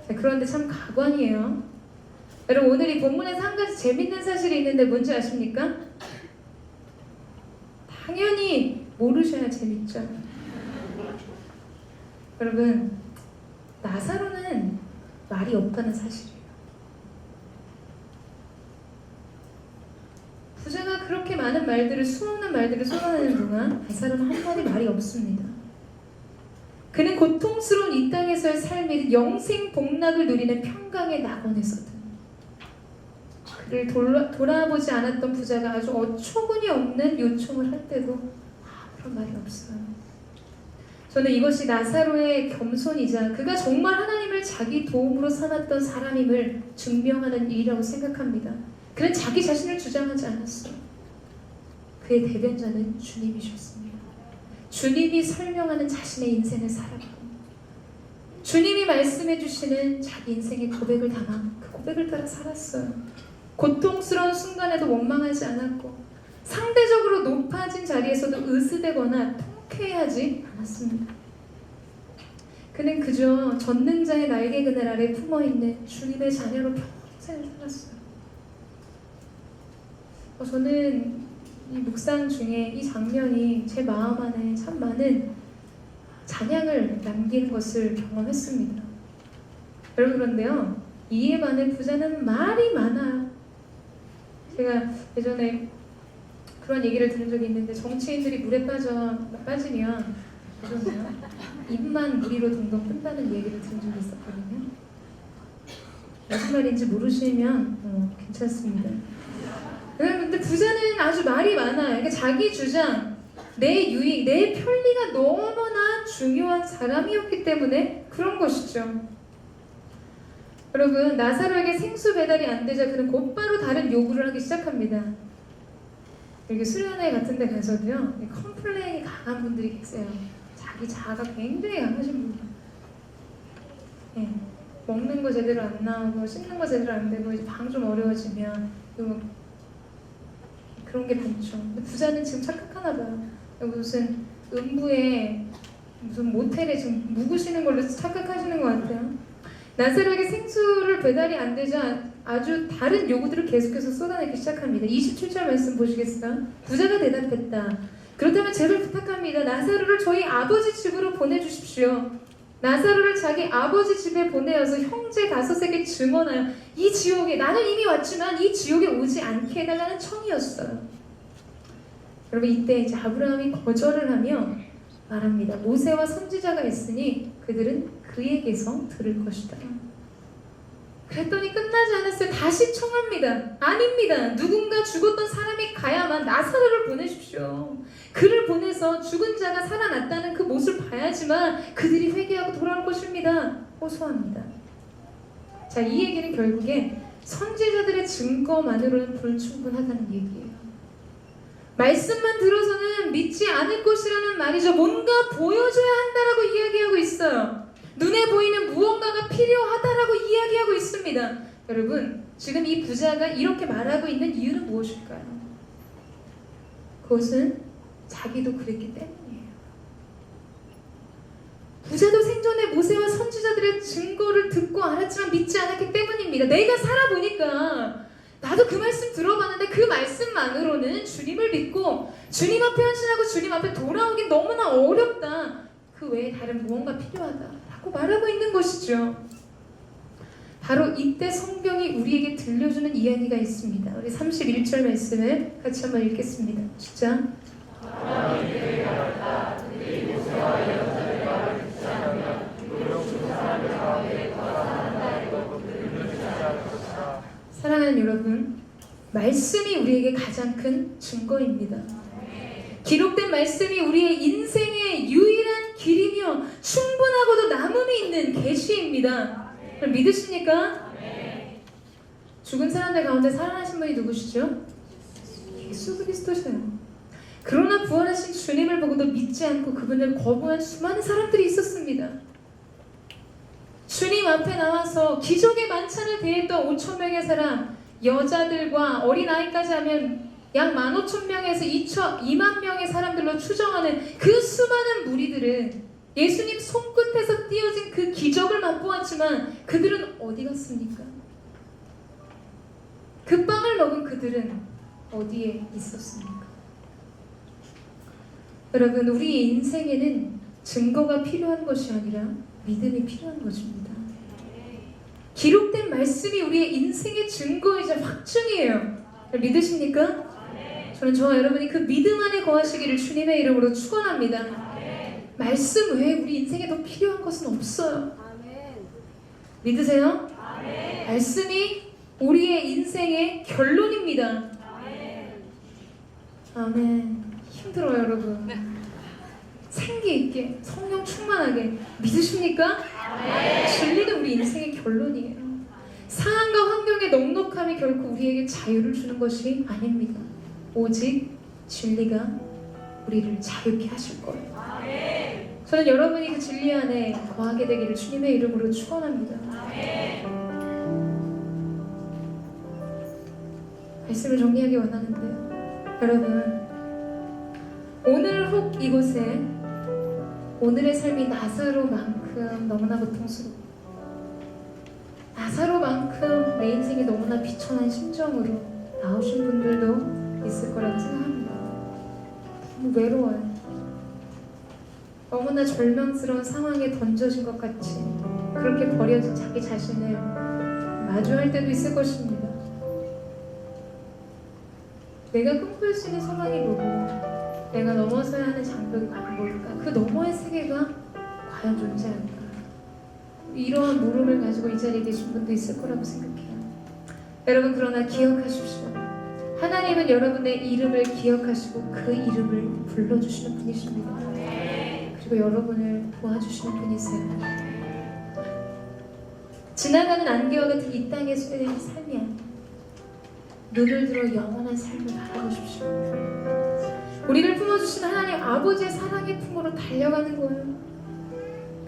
그런데 참 가관이에요. 여러분, 오늘 이 본문에서 한 가지 재밌는 사실이 있는데 뭔지 아십니까? 당연히 모르셔야 재밌죠. 여러분, 나사로는 말이 없다는 사실이에요. 부자가 그렇게 많은 말들을, 수없는 말들을 쏟아내는 동안 나사로는 한마디 말이 없습니다. 그는 고통스러운 이 땅에서의 삶이 영생 복락을 누리는 평강의 낙원에서든 그를 돌아보지 않았던 부자가 아주 어처구니 없는 요청을 할 때도 아무런 말이 없어요. 저는 이것이 나사로의 겸손이자 그가 정말 하나님을 자기 도움으로 삼았던 사람임을 증명하는 일이라고 생각합니다. 그는 자기 자신을 주장하지 않았어요. 그의 대변자는 주님이셨습니다. 주님이 설명하는 자신의 인생을 살았고 주님이 말씀해 주시는 자기 인생의 고백을 담아 그 고백을 따라 살았어요. 고통스러운 순간에도 원망하지 않았고 상대적으로 높아진 자리에서도 으스대거나 통쾌하지 않았습니다. 그는 그저 전능자의 날개 그늘 아래 품어있는 주님의 자녀로 평생을 살았어요. 저는 이 묵상 중에 이 장면이 제 마음 안에 참 많은 찬양을 남기는 것을 경험했습니다. 여러분, 그런데요, 이에 반해 부자는 말이 많아요. 제가 예전에 그런 얘기를 들은 적이 있는데, 정치인들이 물에 빠지면 그러네요, 입만 무리로 동동 뜬다는 얘기를 들은 적이 있었거든요. 무슨 말인지 모르시면 괜찮습니다. 근데 부자는 아주 말이 많아요. 그러니까 자기 주장, 내 유익, 내 편리가 너무나 중요한 사람이었기 때문에 그런 것이죠. 여러분, 나사로에게 생수 배달이 안 되자 그는 곧바로 다른 요구를 하기 시작합니다. 이렇게 수련회 같은 데 가서도요, 컴플레인이 강한 분들이 계세요. 자기 자아가 굉장히 강하신 분들. 예, 먹는 거 제대로 안 나오고 씻는 거 제대로 안 되고 이제 방 좀 어려워지면 뭐 그런 게 많죠. 근데 부자는 지금 착각하나 봐요. 무슨 음부에 무슨 모텔에 지금 묵으시는 걸로 착각하시는 것 같아요. 나사로에게 생수를 배달이 안 되자 아주 다른 요구들을 계속해서 쏟아내기 시작합니다. 27절 말씀 보시겠어요? 부자가 대답했다. 그렇다면 제발 부탁합니다. 나사로를 저희 아버지 집으로 보내주십시오. 나사로를 자기 아버지 집에 보내어서 형제 5에게 증언하여 이 지옥에, 나는 이미 왔지만 이 지옥에 오지 않게 해달라는 청이었어요. 여러분, 이때 이제 아브라함이 거절을 하며 말합니다. 모세와 선지자가 있으니 그들은 그에게서 들을 것이다. 그랬더니 끝나지 않았어요. 다시 청합니다. 아닙니다. 누군가 죽었던 사람이 가야만 나사로를 보내십시오. 그를 보내서 죽은 자가 살아났다는 그 모습을 봐야지만 그들이 회개하고 돌아올 것입니다. 호소합니다. 자, 이 얘기는 결국에 선지자들의 증거만으로는 불충분하다는 얘기예요. 말씀만 들어서는 믿지 않을 것이라는 말이죠. 뭔가 보여줘야 한다라고 이야기하고 있어요. 눈에 보이는 무언가가 필요하다라고 이야기하고 있습니다. 여러분, 지금 이 부자가 이렇게 말하고 있는 이유는 무엇일까요? 그것은 자기도 그랬기 때문이에요. 부자도 생전에 모세와 선지자들의 증거를 듣고 알았지만 믿지 않았기 때문입니다. 내가 살아보니까 나도 그 말씀 들어봤는데 그 말씀만으로는 주님을 믿고 주님 앞에 헌신하고 주님 앞에 돌아오기 너무나 어렵다. 그 외에 다른 무언가 필요하다라고 말하고 있는 것이죠. 바로 이때 성경이 우리에게 들려주는 이야기가 있습니다. 우리 31절 말씀을 같이 한번 읽겠습니다. 시작. 사랑하는 여러분, 말씀이 우리에게 가장 큰 증거입니다. 기록된 말씀이 우리의 인생의 유일한 길이며 충분하고도 남음이 있는 계시입니다. 믿으십니까? 죽은 사람들 가운데 살아나신 분이 누구시죠? 예수 그리스도셔요. 그러나 부활하신 주님을 보고도 믿지 않고 그분을 거부한 수많은 사람들이 있었습니다. 주님 앞에 나와서 기적의 만찬을 대했던 5,000명의 사람, 여자들과 어린아이까지 하면 약 15,000명에서 2만 명의 사람들로 추정하는 그 수많은 무리들은 예수님 손끝에서 띄어진 그 기적을 맛보았지만 그들은 어디 갔습니까? 그 빵을 먹은 그들은 어디에 있었습니까? 여러분, 우리의 인생에는 증거가 필요한 것이 아니라 믿음이 필요한 것입니다. 기록된 말씀이 우리의 인생의 증거이자 확증이에요. 믿으십니까? 저는 저와 여러분이 그 믿음 안에 거하시기를 주님의 이름으로 축원합니다. 말씀 외에 우리 인생에 더 필요한 것은 없어요. 믿으세요? 말씀이 우리의 인생의 결론입니다. 아멘. 힘들어요, 여러분. 생기 있게, 성령 충만하게 믿으십니까? 진리는 우리 인생의 결론이에요. 상황과 환경의 넉넉함이 결코 우리에게 자유를 주는 것이 아닙니다. 오직 진리가 우리를 자유케 하실 거예요. 저는 여러분이 그 진리 안에 거하게 되기를 주님의 이름으로 축원합니다. 말씀을 정리하기 원하는데요. 여러분, 오늘 혹 이곳에 오늘의 삶이 나사로만큼 너무나 고통스럽고 나사로만큼 내 인생이 너무나 비천한 심정으로 나오신 분들도 있을 거라고 생각합니다. 너무 외로워요. 너무나 절망스러운 상황에 던져진 것 같이 그렇게 버려진 자기 자신을 마주할 때도 있을 것입니다. 내가 꿈꿀 수 있는 소망이 뭐고 내가 넘어서야 하는 장벽이 과연 뭘까? 그 너머의 세계가 과연 존재할까? 이러한 물음을 가지고 이 자리에 계신 분도 있을 거라고 생각해요. 여러분, 그러나 기억하십시오. 하나님은 여러분의 이름을 기억하시고 그 이름을 불러주시는 분이십니다. 그리고 여러분을 도와주시는 분이세요. 지나가는 안개와 같은 이 땅의 삶이 아니야. 눈을 들어 영원한 삶을 바라보십시오. 우리를 품어주신 하나님 아버지의 사랑의 품으로 달려가는 거예요.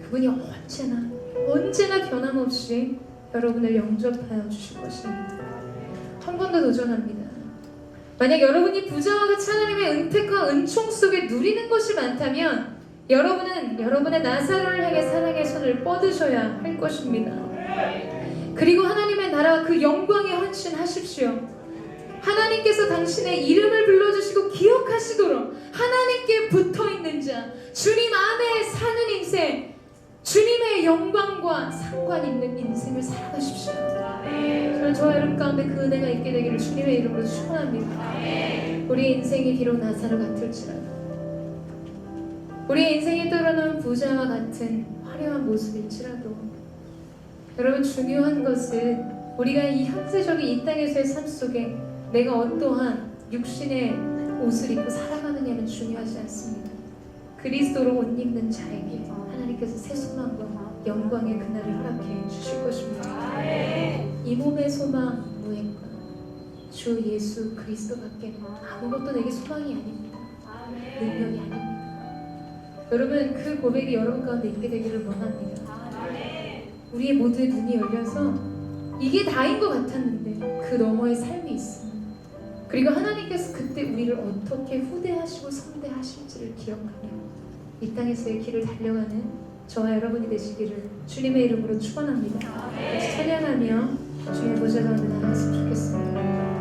그분이 언제나 변함없이 여러분을 영접하여 주실 것입니다. 한 번 더 도전합니다. 만약 여러분이 부자와 같이 하나님의 은택과 은총 속에 누리는 것이 많다면 여러분은 여러분의 나사로를 향해 사랑의 손을 뻗으셔야 할 것입니다. 그리고 하나님의 나라와 그 영광에 헌신하십시오. 하나님께서 당신의 이름을 불러주시고 기억하시도록 하나님께 붙어있는 자, 주님 안에 사는 인생, 주님의 영광과 상관 있는 인생을 살아가십시오. 저는 저와 여러분 가운데 그 은혜가 있게 되기를 주님의 이름으로 축원합니다. 우리의 인생이 비록 나사로 같을지라도, 우리의 인생이 떠오르는 부자와 같은 화려한 모습일지라도, 여러분 중요한 것은 우리가 이 현세적인 이 땅에서의 삶 속에 내가 어떠한 육신의 옷을 입고 살아가느냐는 중요하지 않습니다. 그리스도로 옷 입는 자에게 하나님께서 새 소망과 영광의 그날을 허락해 주실 것입니다. 이 몸의 소망 무엇과 주 예수 그리스도밖에 아무것도 내게 소망이 아닙니다. 능력이 아닙니다. 여러분 그 고백이 여러분 가운데 있게 되기를 원합니다. 우리의 모두의 눈이 열려서 이게 다인 것 같았는데 그 너머의 삶이 있습니다. 그리고 하나님께서 그때 우리를 어떻게 후대하시고 선대하실지를 기억하며 이 땅에서의 길을 달려가는 저와 여러분이 되시기를 주님의 이름으로 축원합니다. 같이 찬양하며 주님의 보좌 가운데 나갔으면 좋겠습니다.